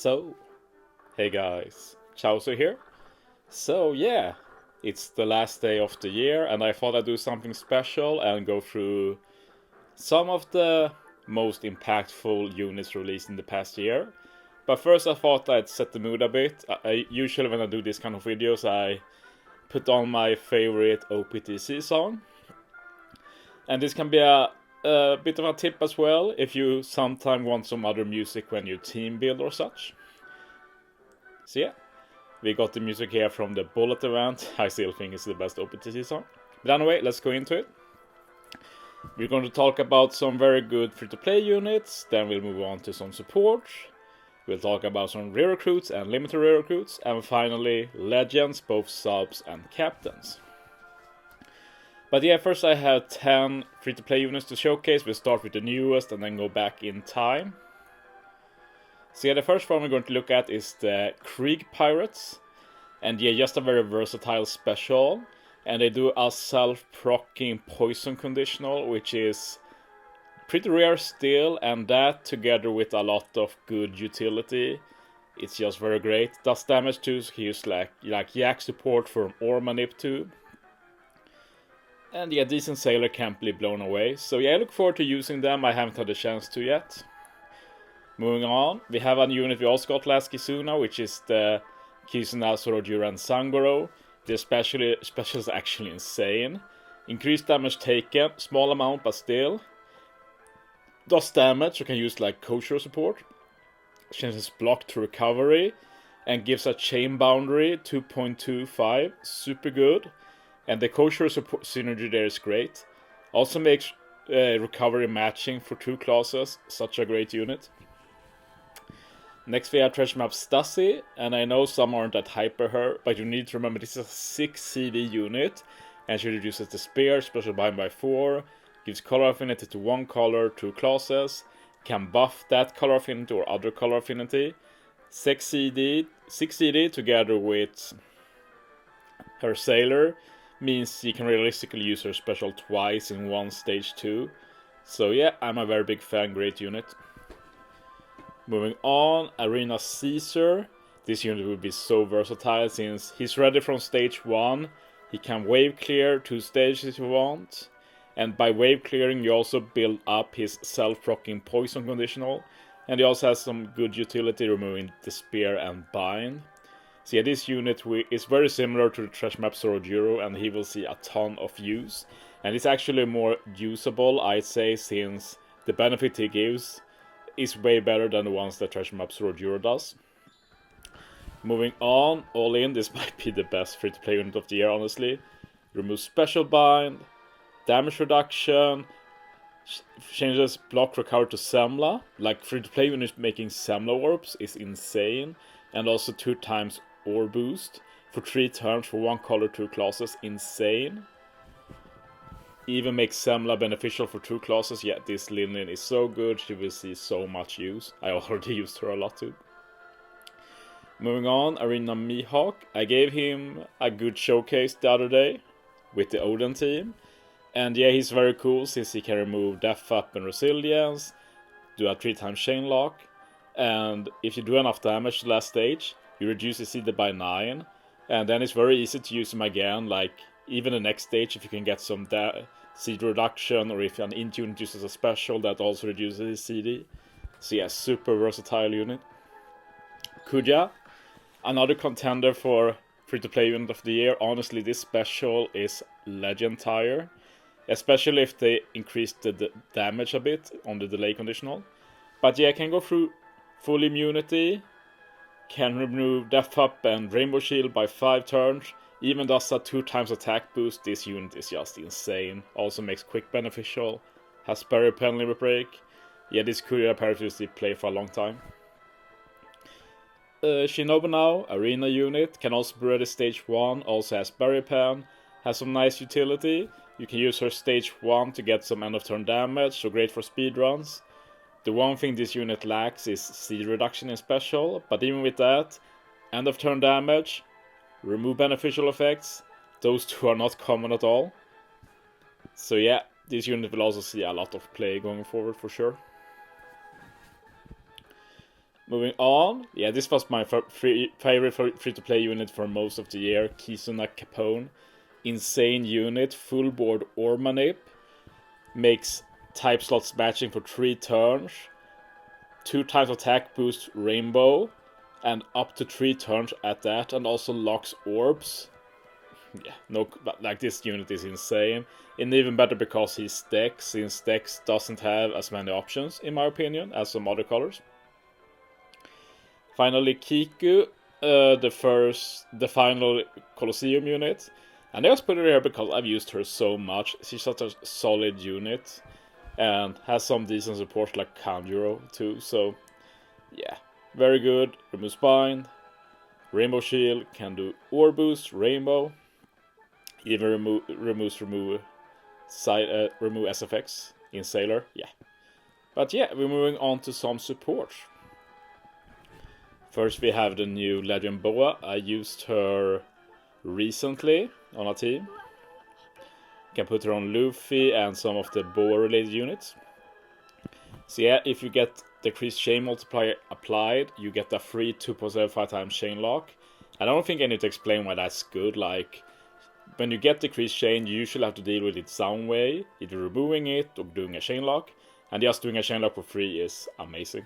So, hey guys, Chauzu here. So yeah, it's the last day of the year and I thought I'd do something special and go through some of the most impactful units released in the past year. But first I thought I'd set the mood a bit. I usually when I do these kind of videos I put on my favorite OPTC song. And this can be a bit of a tip as well if you sometime want some other music when you team build or such. So yeah, we got the music here from the Bullet event. I still think it's the best OPTC song. But anyway, let's go into it. We're going to talk about some very good free-to-play units, then we'll move on to some support. We'll talk about some rare recruits and limited rare recruits, and finally legends, both subs and captains. But yeah, first I have 10 free-to-play units to showcase. We'll start with the newest and then go back in time. So yeah, the first one we're going to look at is the Krieg Pirates. And yeah, just a very versatile special. And they do a self-proccing poison conditional, which is pretty rare still. And that together with a lot of good utility, it's just very great. Does damage too, so he uses like Yak support from Ormanip too. And yeah, decent sailor can't be blown away. So yeah, I look forward to using them. I haven't had a chance to yet. Moving on, we have a unit we also got last Kizuna, which is the Kizuna Sorojuran Sangoro. The special is actually insane. Increased damage taken, small amount but still. Does damage, you can use like kosher support. Changes block to recovery. And gives a chain boundary, 2.25, super good. And the kosher support synergy there is great. Also makes recovery matching for 2 classes, such a great unit. Next we have Treasure Map Stasi, and I know some aren't that hyper her, but you need to remember this is a 6 CD unit, and she reduces the spear, special bind by 4, gives color affinity to 1 color, 2 classes, can buff that color affinity or other color affinity. 6 CD together with her sailor means you can realistically use her special twice in one stage too. So yeah, I'm a very big fan, great unit. Moving on, Arena Caesar. This unit will be so versatile since he's ready from stage 1. He can wave clear 2 stages if you want. And by wave clearing you also build up his self-proccing poison conditional. And he also has some good utility removing the spear and bind. So yeah, this unit is very similar to the Treasure Map Sorojuro and he will see a ton of use. And it's actually more usable, I'd say, since the benefit he gives is way better than the ones that Treasure Map Sorojuro does. Moving on, all in, this might be the best free-to-play unit of the year, honestly. Remove special bind, damage reduction, changes block recover to Semla. Like free-to-play units making Semla orbs is insane. And also 2 times ore boost for 3 turns for 1 color 2 classes, insane. Even makes Semla beneficial for 2 classes. Yeah, this Lillian is so good, she will see so much use. I already used her a lot too. Moving on, Arena Mihawk. I gave him a good showcase the other day with the Odin team. And yeah, he's very cool since he can remove Death Up and Resilience, do a 3 times chain lock, and if you do enough damage the last stage, you reduce his CD by 9, and then it's very easy to use him again, like even the next stage if you can get some CD reduction, or if an int unit uses a special that also reduces his CD. So yeah, super versatile unit. Kuja, another contender for free-to-play unit of the year. Honestly, this special is legend tier, especially if they increase the damage a bit on the delay conditional. But yeah, I can go through full immunity, can remove Death Up and Rainbow Shield by 5 turns, even does a 2 times attack boost. This unit is just insane. Also makes quick beneficial, has parry pen limit break. Yeah, this could apparently play for a long time. Shinobu now, Arena unit, can also be ready stage 1, also has Berry Pen, has some nice utility. You can use her stage 1 to get some end of turn damage, so great for speedruns. The one thing this unit lacks is CD reduction in special, but even with that, end of turn damage, remove beneficial effects, those 2 are not common at all. So yeah, this unit will also see a lot of play going forward for sure. Moving on, yeah, this was my favorite free-to-play unit for most of the year, Kizuna Capone. Insane unit, full board or manip, makes type slots matching for 3 turns, 2 times attack boost rainbow, and up to 3 turns at that, and also locks orbs. Yeah, no, but like this unit is insane. And even better because he's Dex, since Dex doesn't have as many options, in my opinion, as some other colors. Finally, Kiku, the final Colosseum unit. And I just put her here because I've used her so much. She's such a solid unit and has some decent support like Kanjuro too. So yeah, very good. Removes bind, rainbow shield, can do orb boost, rainbow. Even remove SFX in Sailor. Yeah, but yeah, we're moving on to some support. First, we have the new Legend Boa. I used her recently on a team. Can put her on Luffy and some of the Boa related units. So yeah, if you get decreased chain multiplier applied, you get a free 2.75 times chain lock. I don't think I need to explain why that's good. Like, when you get decreased chain, you usually have to deal with it some way, either removing it or doing a chain lock. And just doing a chain lock for free is amazing.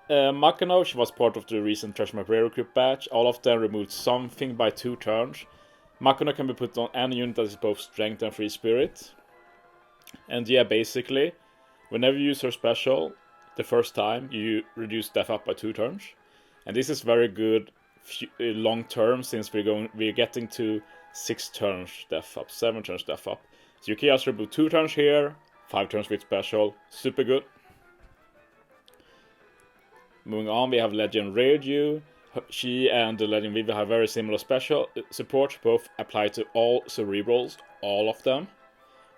Makano, she was part of the recent Treasure Map Rare Recruit batch. All of them removed something by 2 turns. Makano can be put on any unit that is both strength and free spirit. And yeah, basically, whenever you use her special, the first time, you reduce death up by 2 turns. And this is very good long term, since we're getting to 6 turns death up, 7 turns death up. So you can just remove 2 turns here, 5 turns with special, super good. Moving on, we have Legend Reiju. She and the Legend Vivi have very similar special support, both apply to all cerebrals, all of them.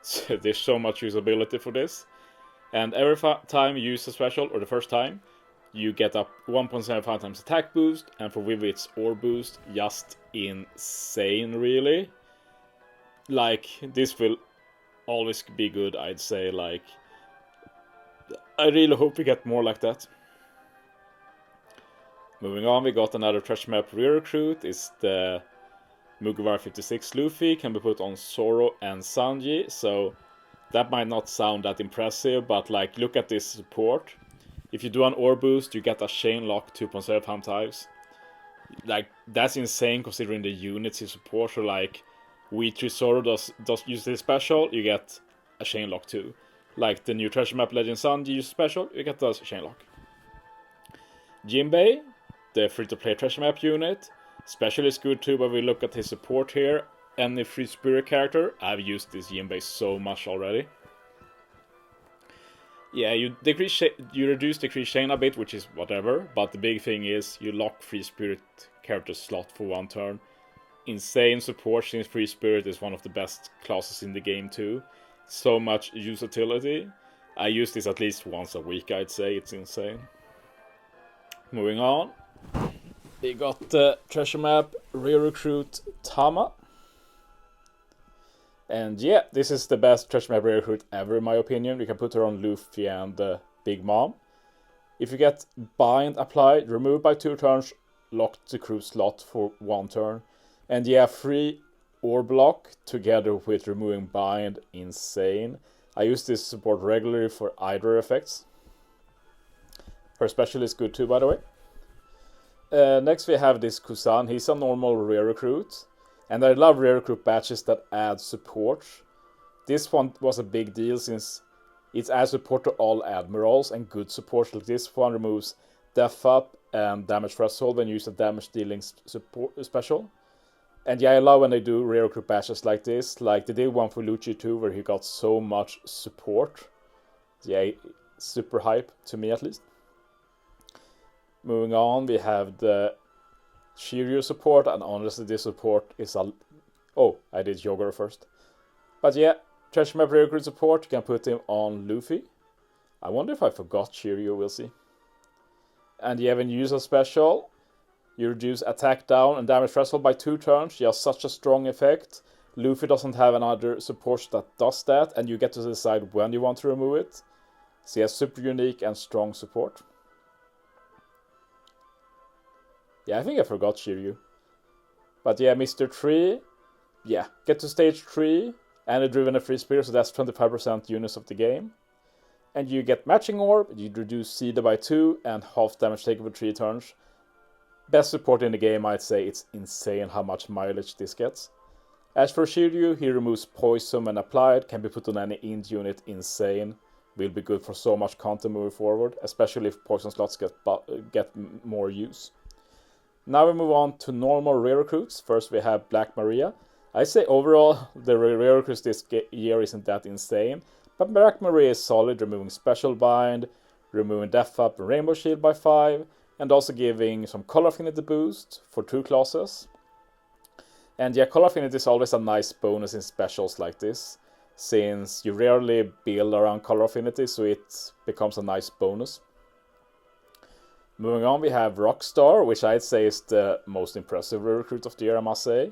So there's so much usability for this. And every time you use a special, or the first time, you get up 1.75 times attack boost, and for Vivi it's orb boost, just insane really. Like, this will always be good, I'd say. Like, I really hope we get more like that. Moving on, we got another Treasure Map Rare Recruit. It's the Mugiwara 56 Luffy, can be put on Zoro and Sanji. So that might not sound that impressive, but like, look at this support. If you do an orb boost, you get a chain lock 2.75 times. Like, that's insane considering the units you support. So like, V3 Zoro does use this special, you get a chain lock too. Like the new Treasure Map Legend Sanji use special, you get the chain lock. Jinbei, the free-to-play Treasure Map unit. Special is good too, but we look at his support here. Any free spirit character, I've used this Jinbei so much already. Yeah, you reduce decrease chain a bit, which is whatever, but the big thing is you lock free spirit character slot for 1 turn. Insane support, since free spirit is one of the best classes in the game too. So much utility. I use this at least once a week, I'd say. It's insane. Moving on, we got the Treasure Map Rare Recruit Tama. And yeah, this is the best Treasure Map Rare Recruit ever, in my opinion. You can put her on Luffy and Big Mom. If you get bind applied, remove by 2 turns, lock the crew slot for 1 turn. And yeah, free orb lock together with removing bind, insane. I use this support regularly for either effects. Her special is good too, by the way. Next we have this Kusan. He's a normal rare recruit. And I love rare recruit batches that add support. This one was a big deal since it adds support to all admirals, and good support like this one removes death up and damage threshold when you use a damage dealing special. And yeah, I love when they do rare recruit batches like this. Like they did one for Lucci too, where he got so much support. Yeah, super hype to me at least. Moving on, we have the Shiryu support, and honestly this support is a... Oh, I did Yogoro first. But yeah, Treasure Map Rare Recruit support, you can put him on Luffy. I wonder if I forgot Shiryu, we'll see. And yeah, when you use a special, you reduce attack down and damage threshold by 2 turns. He has such a strong effect. Luffy doesn't have another support that does that, and you get to decide when you want to remove it. So he has super unique and strong support. Yeah, I think I forgot Shiryu. But yeah, Mr. 3, yeah, get to stage 3, and a driven a free spear, so that's 25% units of the game. And you get matching orb, you reduce CD by 2, and half damage taken for 3 turns. Best support in the game, I'd say. It's insane how much mileage this gets. As for Shiryu, he removes poison when applied, can be put on any int unit, insane. Will be good for so much content moving forward, especially if poison slots get more use. Now we move on to normal rare recruits. First we have Black Maria. I say overall the rare recruits this year isn't that insane, but Black Maria is solid, removing Special Bind, removing Death Up and Rainbow Shield by 5, and also giving some color affinity boost for 2 classes. And yeah, color affinity is always a nice bonus in specials like this, since you rarely build around color affinity, so it becomes a nice bonus. Moving on, we have Rockstar, which I'd say is the most impressive recruit of the year, I must say.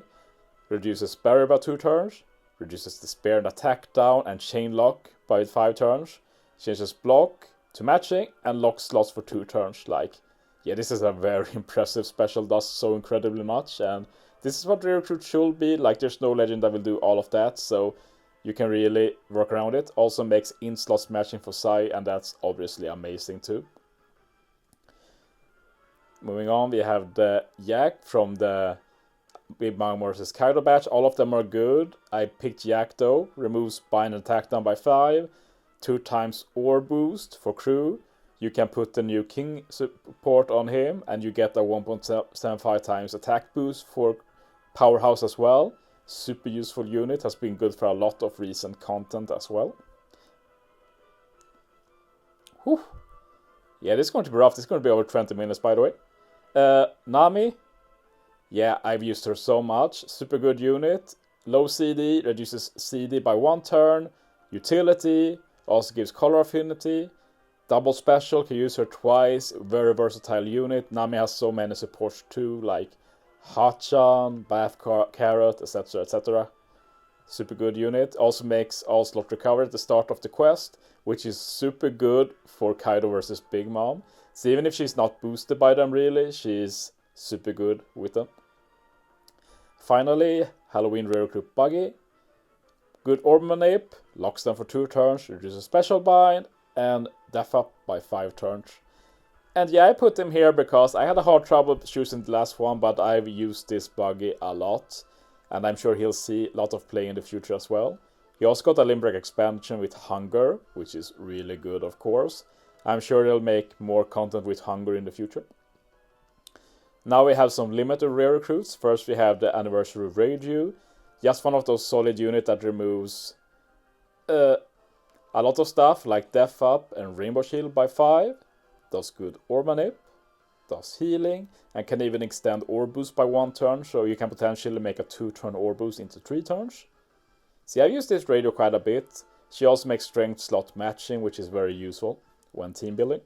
Reduces barrier by 2 turns, reduces despair and attack down and chain lock by 5 turns, changes block to matching, and locks slots for 2 turns. Like, yeah, this is a very impressive special, does so incredibly much, and this is what the recruit should be. Like, there's no legend that will do all of that, so you can really work around it. Also makes in slots matching for Sai, and that's obviously amazing too. Moving on, we have the Yak from the Big Mom vs. Kaido batch. All of them are good. I picked Yak though. Removes bind and attack down by 5. 2 times ore boost for crew. You can put the new King support on him, and you get a 1.75 times attack boost for Powerhouse as well. Super useful unit, has been good for a lot of recent content as well. Whew. Yeah, this is going to be rough. This is going to be over 20 minutes, by the way. Nami. Yeah, I've used her so much. Super good unit. Low CD, reduces CD by 1 turn. Utility, also gives color affinity. Double special, can use her twice. Very versatile unit. Nami has so many supports too, like Hachan, Bath Carrot, etc, etc. Super good unit. Also makes all slot recover at the start of the quest, which is super good for Kaido versus Big Mom. So even if she's not boosted by them really, she's super good with them. Finally, Halloween rare recruit Buggy. Good orb manip, locks them for 2 turns, reduces special bind, and death up by 5 turns. And yeah, I put him here because I had a hard trouble choosing the last one, but I've used this Buggy a lot, and I'm sure he'll see a lot of play in the future as well. He also got a Limbrick expansion with Hunger, which is really good, of course. I'm sure they'll make more content with Hunger in the future. Now we have some limited rare recruits. First we have the Anniversary of Radio. Just one of those solid units that removes a lot of stuff like Death Up and Rainbow Shield by 5. Does good Orb Manip, does healing, and can even extend Orb Boost by 1 turn, so you can potentially make a 2-turn Orb Boost into 3 turns. See, I've used this radio quite a bit. She also makes strength slot matching, which is very useful when team building.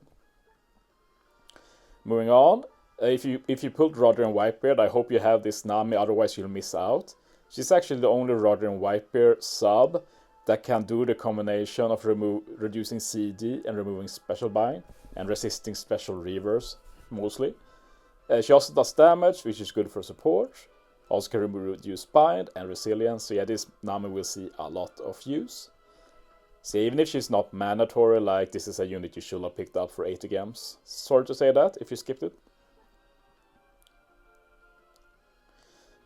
Moving on, if you pulled Roger and Whitebeard, I hope you have this Nami, otherwise you'll miss out. She's actually the only Roger and Whitebeard sub that can do the combination of reducing CD and removing special bind and resisting special reverse, mostly. She also does damage, which is good for support. Also can reduce bind and resilience, so yeah, this Nami will see a lot of use. So even if she's not mandatory, like this is a unit you should have picked up for 80 games. Sorry to say that, if you skipped it.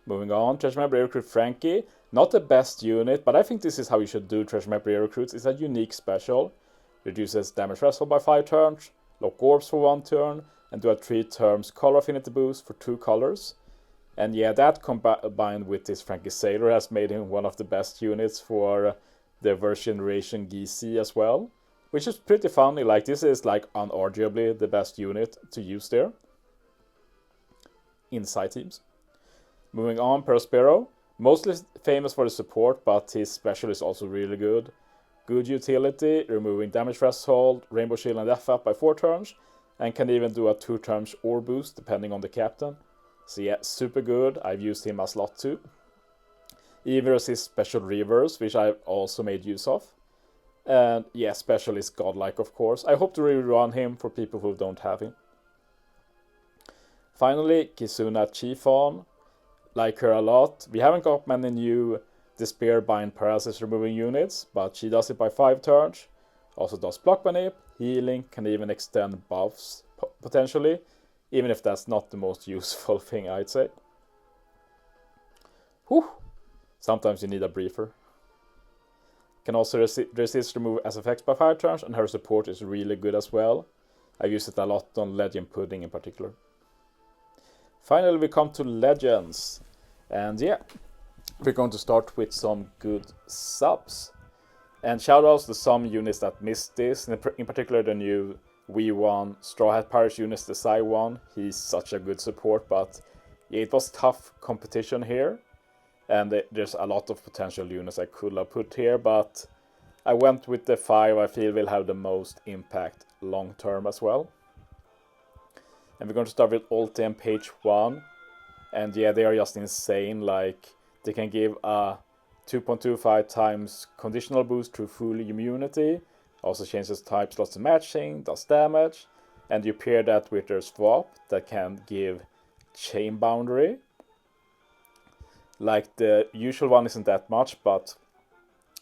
Moving on, Treasure Map Rare Recruit Frankie. Not the best unit, but I think this is how you should do Treasure Map Rare Recruits. It's a unique special. Reduces damage threshold by 5 turns, lock orbs for 1 turn, and do a 3 turns color affinity boost for 2 colors. And yeah, that combined with this Frankie Sailor has made him one of the best units for the version generation GC as well. Which is pretty funny, like this is like unarguably the best unit to use there. Inside teams. Moving on, Prospero. Mostly famous for the support, but his special is also really good. Good utility, removing damage threshold, Rainbow Shield and Death Up by 4 turns, and can even do a 2 turns Orb Boost depending on the captain. So yeah, super good. I've used him a lot too. Even resist special reverse, which I've also made use of. And yeah, special is godlike, of course. I hope to rerun him for people who don't have him. Finally, Kizuna Chiffon. Like her a lot. We haven't got many new Despair Bind Paralysis removing units, but she does it by 5 turns. Also does block manip, healing, can even extend buffs potentially, even if that's not the most useful thing, I'd say. Whew. Sometimes you need a briefer. Can also resist remove SFX by 5 turns, and her support is really good as well. I use it a lot on Legend Pudding in particular. Finally, we come to Legends. And yeah, we're going to start with some good subs. And shoutouts to some units that missed this, in particular the new V1 Straw Hat Pirates units, the Psy one. He's such a good support, but yeah, it was tough competition here. And there's a lot of potential units I could have put here, but I went with the 5 I feel will have the most impact long term as well. And we're going to start with Ulti and page 1. And yeah, they are just insane. Like, they can give a 2.25 times conditional boost to full immunity. Also changes type slots to matching, does damage. And you pair that with their swap that can give chain boundary. Like, the usual one isn't that much, but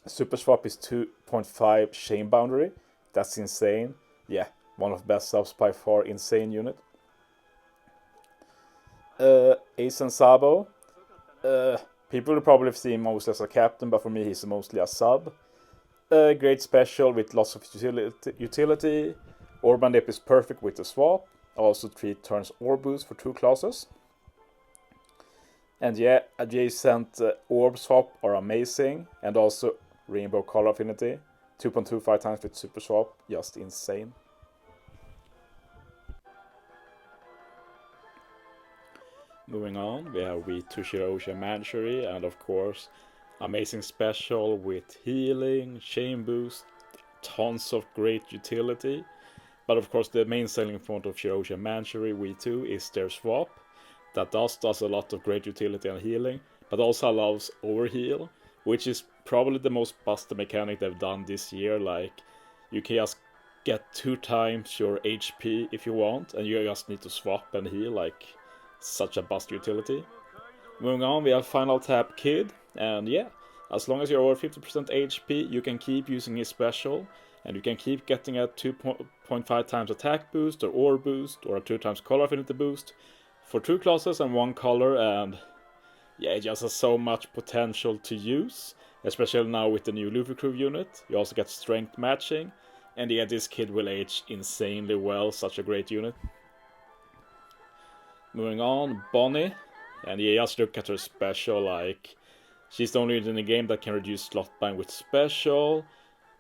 super swap is 2.5 chain boundary. That's insane. Yeah, one of the best subs by far, insane unit. Ace and Sabo. People will probably see him mostly as a captain, but for me he's mostly a sub. Great special with lots of utility. Orban Dip is perfect with the swap. Also 3 turns orb boost for 2 classes. And yeah, adjacent orb swap are amazing. And also Rainbow Color Affinity. 2.25 times with super swap, just insane. Moving on, we have V2 Shirosha Manchery, and of course, amazing special with healing, chain boost, tons of great utility. But of course, the main selling point of Shirosha Manchery V2 is their swap. That does a lot of great utility and healing, but also allows overheal, which is probably the most busted mechanic they've done this year. Like, you can just get 2 times your HP if you want, and you just need to swap and heal. Like, such a bust utility. Moving on, we have Final Tap Kid, and yeah, as long as you're over 50% HP, you can keep using his special, and you can keep getting a 2.5 times attack boost, or orb boost, or a 2 times color affinity boost for 2 classes and 1 color, and yeah, it just has so much potential to use, especially now with the new Luffy Crew unit. You also get strength matching, and yeah, this kid will age insanely well, such a great unit. Moving on, Bonnie, and yeah, just look at her special. Like, she's the only unit in the game that can reduce slot bind with special.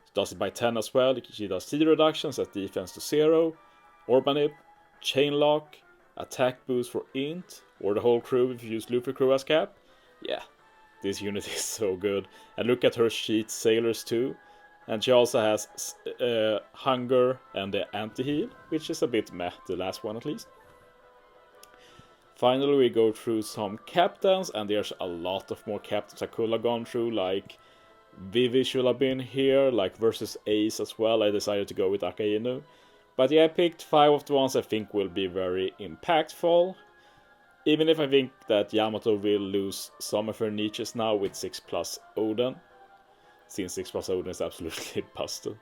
She does it by 10 as well. She does CD reduction, set defense to 0, Orbanip, chain lock, attack boost for int, or the whole crew if you use Luffy Crew as cap. Yeah, this unit is so good. And look at her sheet sailors too. And she also has hunger and the anti-heal, which is a bit meh, the last one at least. Finally, we go through some captains, and there's a lot of more captains I could have gone through. Like, Vivi should have been here, like versus Ace as well. I decided to go with Akainu. But yeah, I picked 5 of the ones I think will be very impactful. Even if I think that Yamato will lose some of her niches now with 6+ Odin. Since 6+ Odin is absolutely busted.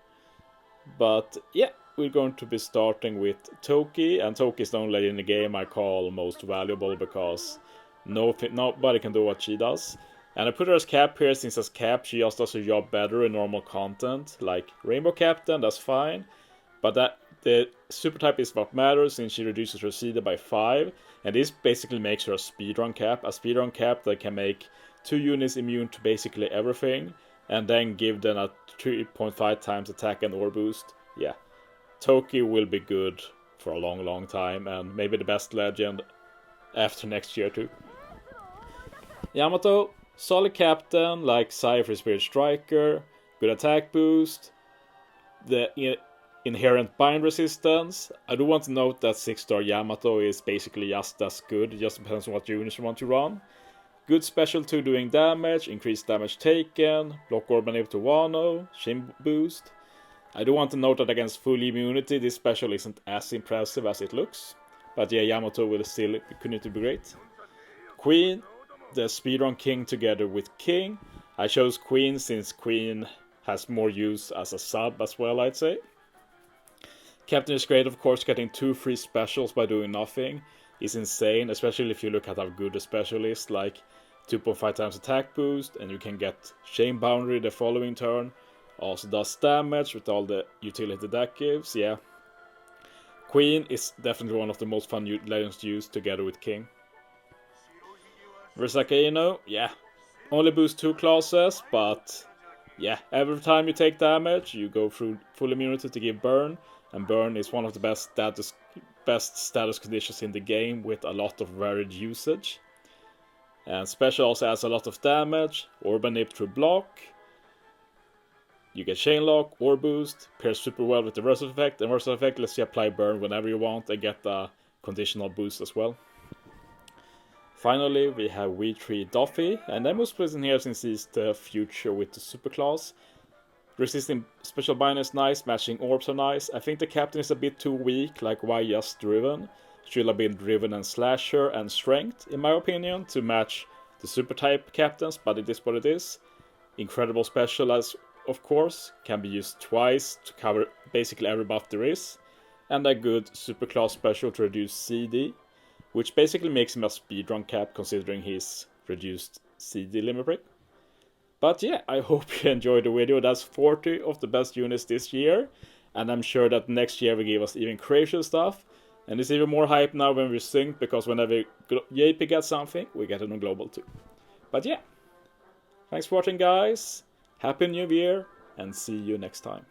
But yeah, we're going to be starting with Toki, and Toki is the only lady in the game I call most valuable because nobody can do what she does. And I put her as cap here since as cap she just does her job better in normal content. Like Rainbow Captain, that's fine, but that the super type is what matters since she reduces her CD by 5, and this basically makes her a speedrun cap. A speedrun cap that can make 2 units immune to basically everything, and then give them a 3.5 times attack and orb boost. Yeah, Toki will be good for a long time, and maybe the best legend after next year too. Yamato, solid captain, like Cypher Spirit Striker, good attack boost, the inherent bind resistance. I do want to note that 6-star Yamato is basically just as good, it just depends on what units you want to run. Good special 2 doing damage, increased damage taken, block orb manip to Wano, Shin boost. I do want to note that against full immunity, this special isn't as impressive as it looks. But yeah, Yamato will still continue to be great. Queen, the speedrun king together with king. I chose queen since queen has more use as a sub as well, I'd say. Captain is great, of course. Getting 2 free specials by doing nothing is insane, especially if you look at how good the special is, like 2.5 times attack boost, and you can get chain boundary the following turn. Also does damage with all the utility that gives, yeah. Queen is definitely one of the most fun legends to use together with king. Versakaino, yeah. Only boost 2 classes, but yeah, every time you take damage, you go through full immunity to give burn, and burn is one of the best status conditions in the game with a lot of varied usage. And special also adds a lot of damage, Orb and Nip through block. You get Chain Lock, or Boost, pairs super well with the Versatile effect, and Versatile effect lets you apply burn whenever you want and get a conditional boost as well. Finally, we have V3 Duffy, and I'm most pleased in here since he's the future with the super class. Resisting special bind is nice, matching orbs are nice. I think the captain is a bit too weak, like why just driven? Should have been driven and slasher and strength, in my opinion, to match the super type captains, but it is what it is. Incredible special, as of course, can be used twice to cover basically every buff there is. And a good super class special to reduce CD, which basically makes him a speedrun cap considering his reduced CD limit break. But yeah, I hope you enjoyed the video. That's 40 of the best units this year, and I'm sure that next year will give us even crazier stuff. And it's even more hype now when we sync, because whenever JP gets something, we get it on global too. But yeah, thanks for watching guys, happy new year, and see you next time.